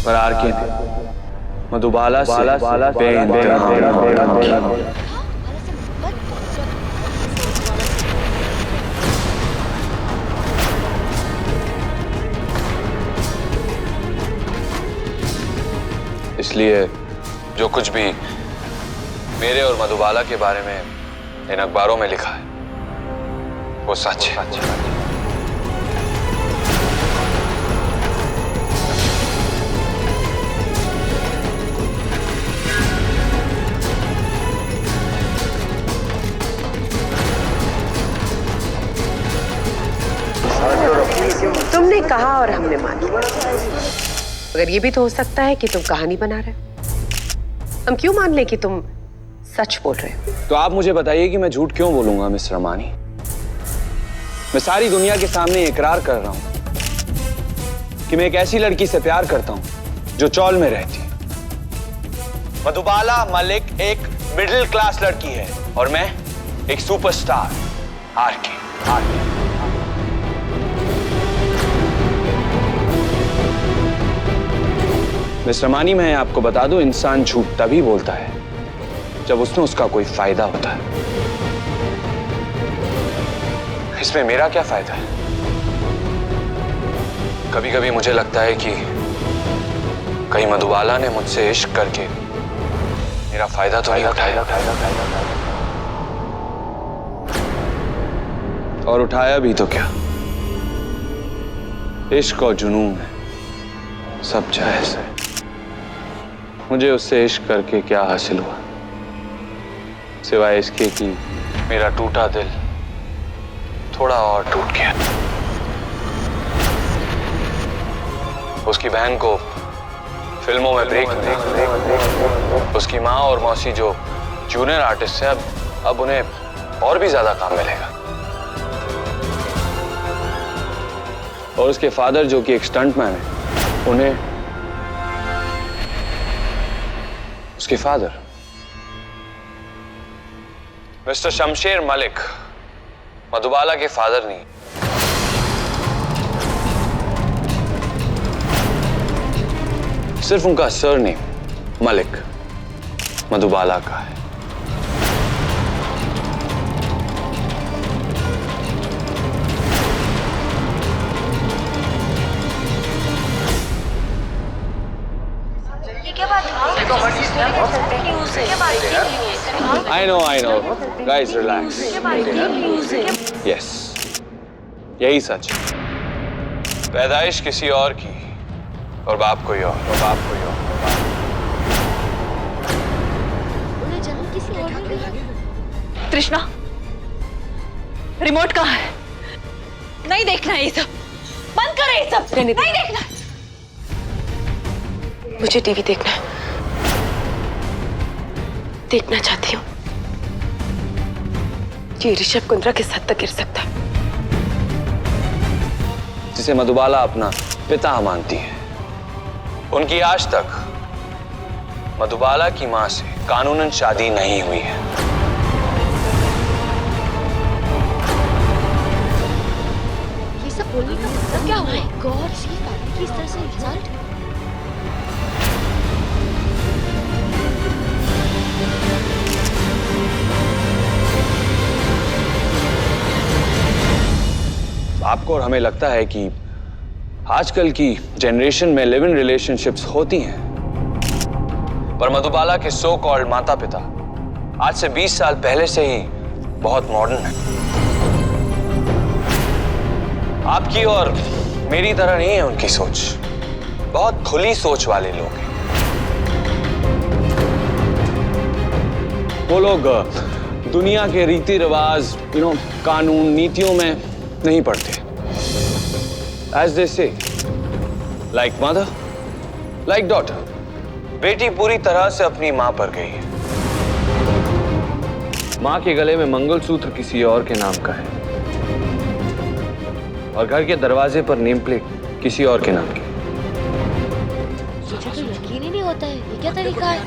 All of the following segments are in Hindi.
पर आर के मधुबाला से इसलिए जो कुछ भी मेरे और मधुबाला के बारे में इन अखबारों में लिखा है वो सच है। तुमने कहा और हमने मान लिया। मगर ये भी तो हो सकता है कि तुम कहानी बना रहे हो। हम क्यों मान ले कि तुम सच बोल रहे हो? तो आप मुझे बताइए कि मैं झूठ क्यों बोलूंगा मिस रमानी। मैं सारी दुनिया के सामने इकरार कर रहा हूं कि मैं एक ऐसी लड़की से प्यार करता हूं जो चौल में रहती है। मधुबाला मलिक एक मिडिल क्लास लड़की है और मैं एक सुपरस्टार आरके। मिस रमानी, मैं आपको बता दूं, इंसान झूठ तभी बोलता है जब उसमें उसका कोई फायदा होता है। इसमें मेरा क्या फायदा है? कभी कभी मुझे लगता है कि कहीं मधुबाला ने मुझसे इश्क करके मेरा फायदा तो नहीं उठाया। और उठाया भी तो क्या, इश्क और जुनून है, सब जायज है। मुझे उससे इश्क करके क्या हासिल हुआ सिवाय इसके कि मेरा टूटा दिल थोड़ा और टूट गया। उसकी बहन को फिल्मों में ब्रेक मिला, उसकी माँ और मौसी जो जूनियर आर्टिस्ट है अब उन्हें और भी ज्यादा काम मिलेगा। और उसके फादर जो कि एक स्टंटमैन है, उन्हें उसके फादर मिस्टर शमशेर मलिक मधुबाला के फादर नहीं, सिर्फ उनका सरनेम मलिक मधुबाला का है। I know. Guys, relax. Yes. यही सच है। पैदाइश किसी और की और बाप कोई और। तृष्णा, रिमोट कहाँ है? नहीं देखना ये सब, बंद करो ये सब। नहीं देखना। मुझे टीवी देखना है, देखना चाहती हूँ कि ऋषभ कुंद्रा किस हद तक गिर सकता है, जिसे मधुबाला अपना पिता मानती है। उनकी आज तक मधुबाला की मां से कानूनन शादी नहीं हुई है। ये सब बोलने का मतलब क्या हुआ? गॉड, सी फैमिली की इस तरह से इंसल्ट। आपको और हमें लगता है कि आजकल की जनरेशन में लिव इन रिलेशनशिप्स होती हैं, पर मधुबाला के सो कॉल्ड माता पिता आज से 20 साल पहले से ही बहुत मॉडर्न हैं। आपकी और मेरी तरह नहीं है उनकी सोच, बहुत खुली सोच वाले लोग हैं। वो लोग दुनिया के रीति रिवाज, कानून नीतियों में नहीं पड़ते। As they say, like mother, like daughter. बेटी पूरी तरह से अपनी मां पर गई है। मां के गले में मंगलसूत्र किसी और के नाम का है और घर के दरवाजे पर नेम प्लेट किसी और के नाम की। मुझे तो यकीन ही नहीं होता है, ये क्या तरीका है?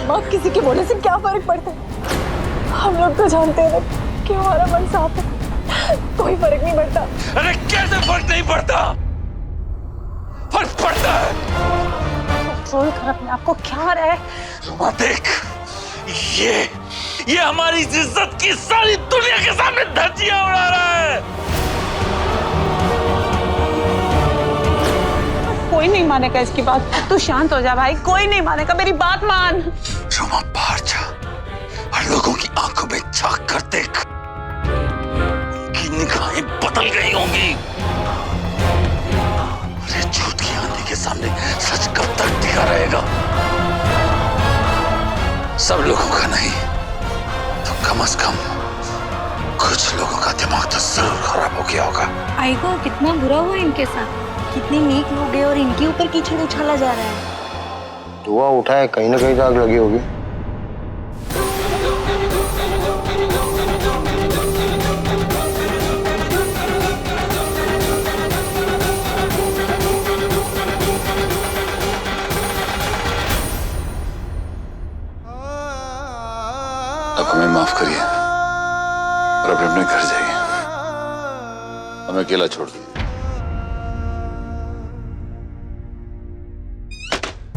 माँ, किसी के बोलने से क्या फर्क पड़ता है? हम लोग तो जानते हैं कि हमारा मन साफ है, कोई फर्क नहीं पड़ता। अरे कैसे फर्क नहीं पड़ता? फर्क पड़ता है। कंट्रोल कर अपने आप को, क्या हो रहा है? रुमा देख, ये हमारी इज्जत की सारी दुनिया के सामने धज्जियां उड़ा रहा है। कोई नहीं मानेगा इसकी बात, तू शांत हो जा भाई, कोई नहीं मानेगा, मेरी बात मान। रुमा बाहर जा और लोगों की आंखों में झांक कर देख, उनकी निगाहें बदल गई होंगी। अरे झूठ की आंधी के सामने सच कब तक टिका रहेगा? सब लोगों का नहीं तो कम से कम कुछ लोगों का दिमाग तो जरूर खराब हो गया होगा। आई गो, कितना बुरा हुआ इनके साथ। कितने नेक लोग हैं और इनके ऊपर कीचड़ उछाला जा रहा है। धुआं उठा है, कहीं ना कहीं तो आग लगी होगी। अब हमें माफ करिए और अब अपने घर जाइए, हमें अकेला छोड़ दीजिए।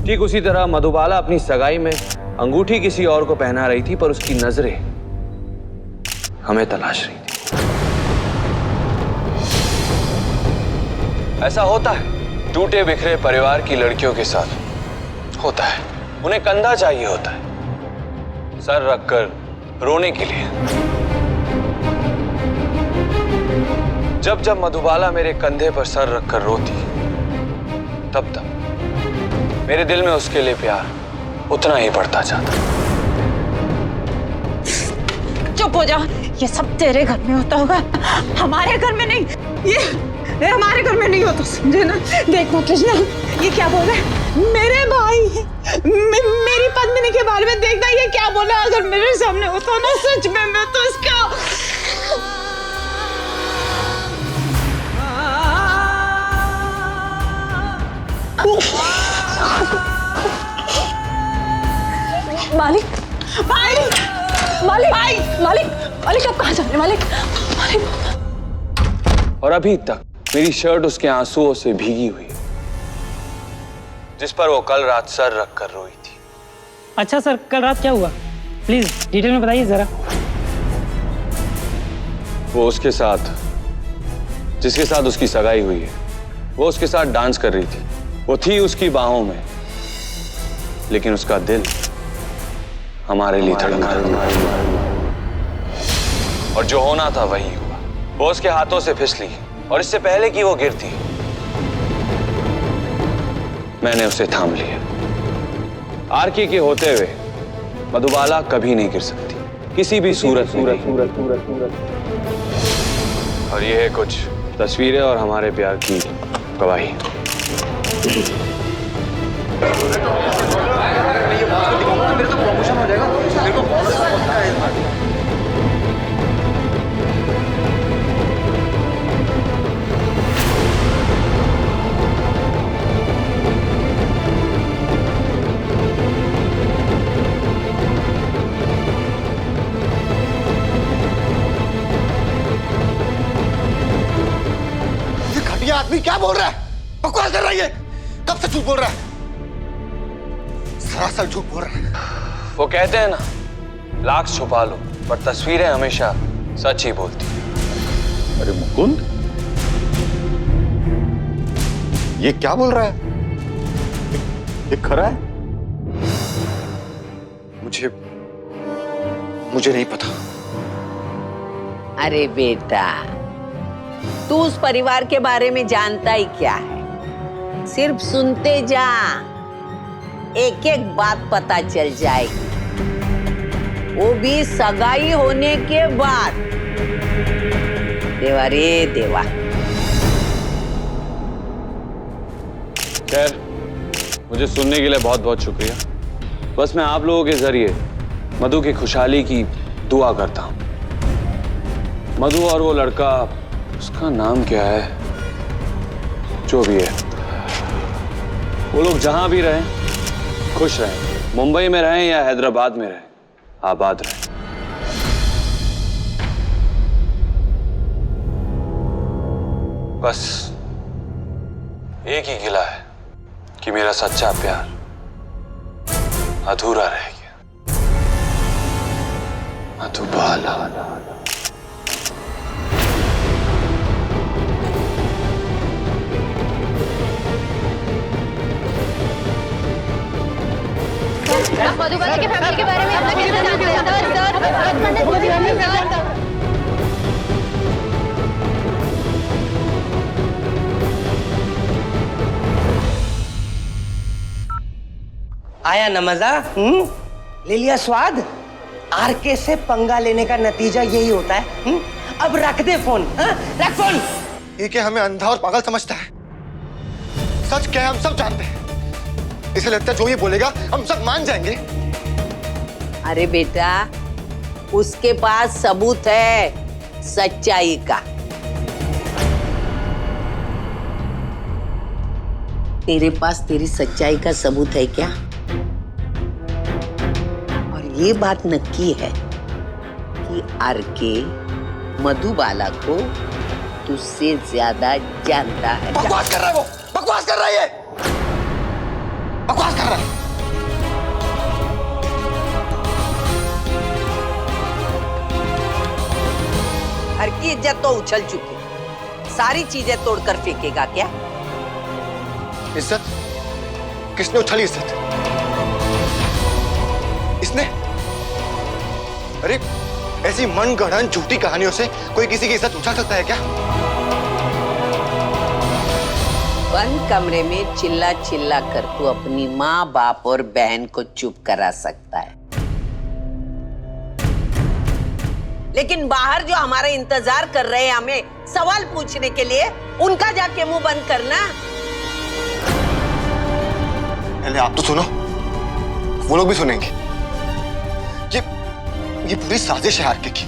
ठीक उसी तरह मधुबाला अपनी सगाई में अंगूठी किसी और को पहना रही थी, पर उसकी नजरें हमें तलाश रही थी। ऐसा होता है टूटे बिखरे परिवार की लड़कियों के साथ, होता है। उन्हें कंधा चाहिए होता है सर रखकर रोने के लिए। जब जब मधुबाला मेरे कंधे पर सर रखकर रोती, तब तब मेरे दिल में उसके लिए प्यार उतना ही बढ़ता जाता। चुप हो जा, ये सब तेरे घर में होता होगा, हमारे घर में नहीं। ये हमारे घर में नहीं होता, समझे ना? देखो कृष्णा, ये क्या बोल रहा है? मेरे भाई मेरी पद्मिनी के बारे में देखना, ये क्या बोला? अगर मेरे सामने होता ना सच में, मैं तो इसका मालिक, भाई, मालिक, भाई, मालिक, मालिक, आप कहाँ जा रहे हैं? मालिक, मालिक। और अभी तक मेरी शर्ट उसके आंसुओं से भीगी हुई है, जिस पर वो कल रात सर रख कर रोई थी। अच्छा सर, कल रात क्या हुआ? प्लीज डिटेल में बताइए जरा। वो उसके साथ, जिसके साथ उसकी सगाई हुई है, वो उसके साथ डांस कर रही थी। वो थी उसकी बाहों में, लेकिन उसका दिल हमारे लिए धड़का रहा था। और जो होना था वही हुआ। वो उसके हाथों से फिसली, और इससे पहले कि वो गिरती, मैंने उसे थाम लिया। आरके के होते हुए मधुबाला कभी नहीं गिर सकती, किसी भी सूरत में। और ये है कुछ तस्वीरें और हमारे प्यार की गवाही। आदमी क्या बोल रहा है? बकवास कर रहा है ये। कब से झूठ बोल रहा है? सरासर झूठ बोल रहा है। वो कहते हैं ना, लाख छुपा लो पर तस्वीरें हमेशा सच ही बोलती। अरे मुकुंद, ये क्या बोल रहा है? ये खरा है? मुझे नहीं पता। अरे बेटा, तू उस परिवार के बारे में जानता ही क्या है? सिर्फ सुनते जा, एक एक बात पता चल जाएगी, वो भी सगाई होने के बाद। देवा रे देवा। खैर, मुझे सुनने के लिए बहुत बहुत शुक्रिया। बस मैं आप लोगों के जरिए मधु की खुशहाली की दुआ करता हूँ। मधु और वो लड़का, उसका नाम क्या है, जो भी है, वो लोग जहां भी रहें खुश रहें, मुंबई में रहें या हैदराबाद में रहें, आबाद रहें। बस एक ही गिला है कि मेरा सच्चा प्यार अधूरा रह गया। मधुबाला। मधुबाला की फैमिली के बारे में आपका कैसे जानते हैं सर? आया न मजा? ले लिया स्वाद? आरके से पंगा लेने का नतीजा यही होता है। अब रख दे फोन। रख फोन। ये क्या हमें अंधा और पागल समझता है? सच क्या है हम सब जानते हैं। इसे लगता है जो ये बोलेगा हम सब मान जाएंगे। अरे बेटा, उसके पास सबूत है सच्चाई का। तेरे पास तेरी सच्चाई का सबूत है क्या? और ये बात नक्की है कि आरके मधुबाला को तुझसे ज्यादा जानता है। बकवास कर रहा है वो, बकवास कर रहा है ये, बकवास कर रहा है। हर की इज्जत तो उछल चुकी, सारी चीजें तोड़कर फेंकेगा क्या? इज्जत? किसने उछाली इज्जत? इसने? अरे ऐसी मनगढ़ंत झूठी कहानियों से कोई किसी की इज्जत उछाल सकता है क्या? बंद कमरे में चिल्ला चिल्ला कर तू अपनी माँ बाप और बहन को चुप करा सकता है, लेकिन बाहर जो हमारा इंतजार कर रहे हैं हमें सवाल पूछने के लिए, उनका जाके मुंह बंद करना। पहले आप तो सुनो, वो लोग भी सुनेंगे। ये पूरी साजिश है आरके की।